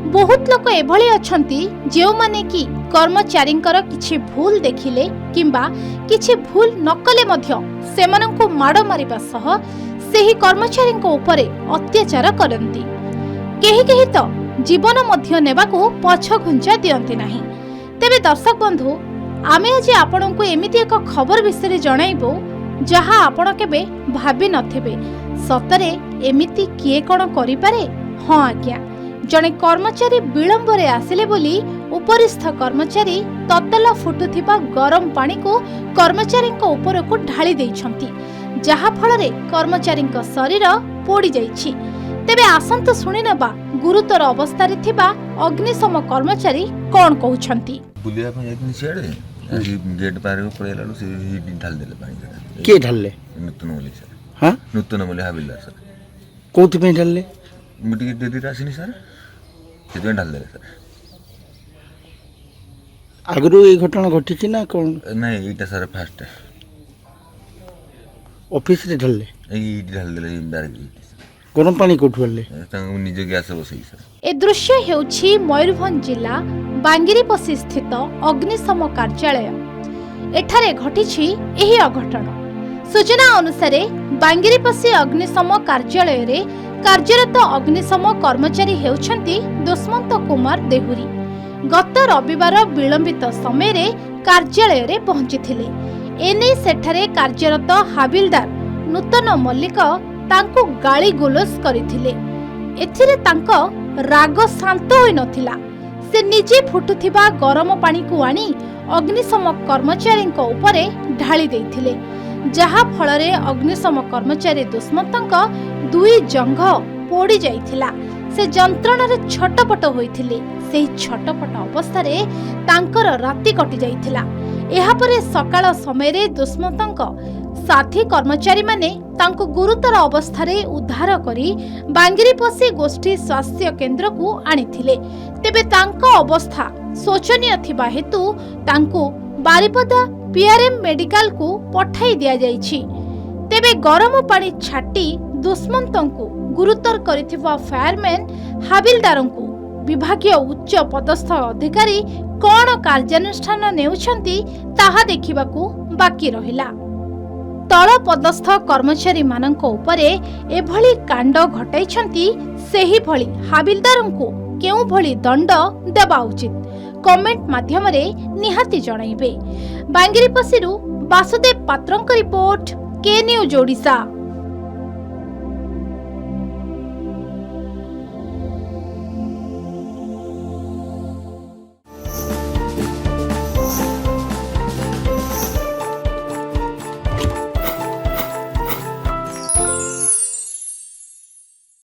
बहुत लोक एभली अछंती जेउ माने कि कर्मचारींकर किछि भूल देखिले किंबा किछि भूल नकले मध्य सेमानंकु माड़ मारिबा सह सेही कर्मचारींक उपरे अत्याचार करंती। केही केही तो जीवन मध्य नेबाकू पछ घुंचा दियंती नाही। तेबे दर्शक बंधु, आमे आज आपनकु एमिति एक खबर विषय जणाइबो जहा आपण केबे भाबी नथिबे। सतरे एमिति किए कोन करि पारे? हां आज्ञा, जणे कर्मचारी विलंबरे आसिले बोली उपरिस्थ कर्मचारी ततला फुटुथिबा गरम पानी को कर्मचारी ऊपर को ढाली देइछंती, जहा फलरे कर्मचारी शरीर पोड़ी जाइछि। तेबे आसंत सुनि नबा गुरुतर अवस्था रे थिबा अग्निशम कर्मचारी कोन कहउछंती। बुलिया पे जाइनि छेड़े गेट पार को पळेला से ढाल देले पानी। के ढालले? नूतन बोली सर। हां, नूतन बोली हाबिलदार सर। कोथि पे ढालले? मिटी देदी आसिनी सर, से ढाल देले सर। आगरू ये घटना घटी ना कौन? नहीं, एटा सर फास्ट ऑफिस रे ढालले। एई ढाल देले बैग गरम पानी कोठु ढालले? तांग निज गैस बसई सर। ए दृश्य हेउछि मयूरभंज जिला बांगिरीपसी स्थित अग्निशम कार्यालय। एठारे घटिछि एही अघटन। सूचना अनुसार बांगिरीपसी अग्निशम कार्यालय रे कार्यरत अग्निशम कर्मचारी हेउछंती दुष्मंत कुमार देहुरी। गत रविवार विलंबित समय रे कार्यालय रे पहुंचिथिले। एने सेठारे कार्यरत हाबिलदार नूतन मल्लिक तांको गाली गुलस करिथिले। एथिरे तांको राग शांत होई नथिला। से निजे फुटुथिबा गरम पानी को आनी अग्निशम कर्मचारी उपरे ढाली देइथिले, जहा फलरे अग्निशम कर्मचारी दुष्मंतक दुई जंघ पोड़ी जाइथिला। से जंत्रण रे छटपट होइथिले। सेही छटपट अवस्था रे तांकर राति कटि जाइथिला। एहा परे सकाळ समय रे दुष्मंतक साथी कर्मचारी माने तांको गुरुतर अवस्था रे उद्धार करी बांगिरीपसी गोष्ठी स्वास्थ्य केंद्र को आनिथिले। तेबे तांको अवस्था शोचनीय थिबा हेतु तांको बारिपदा पीआरएम मेडिकल को पठाई दिया जाइछि। तेबे गरम पानी छाटी दुष्मंतंकु गुरुतर करिथिबा फायरमैन हाबिलदारंकु विभागीय उच्च पदस्थ अधिकारी कोन कार्यानुष्ठान नेउछंती ताहा देखिबाकू बाकी रहिला। तळ पदस्थ कर्मचारी मानक उपरे एभली कांड घटाइछंती, सेही भली हाबिलदारंकु केउ भली दंड देबा उचित कमेंट माध्यम रे निहाती जणाइबे। बांगिरीपसीरु वासुदेव पात्रंक रिपोर्ट, के न्यूज ओडिशा।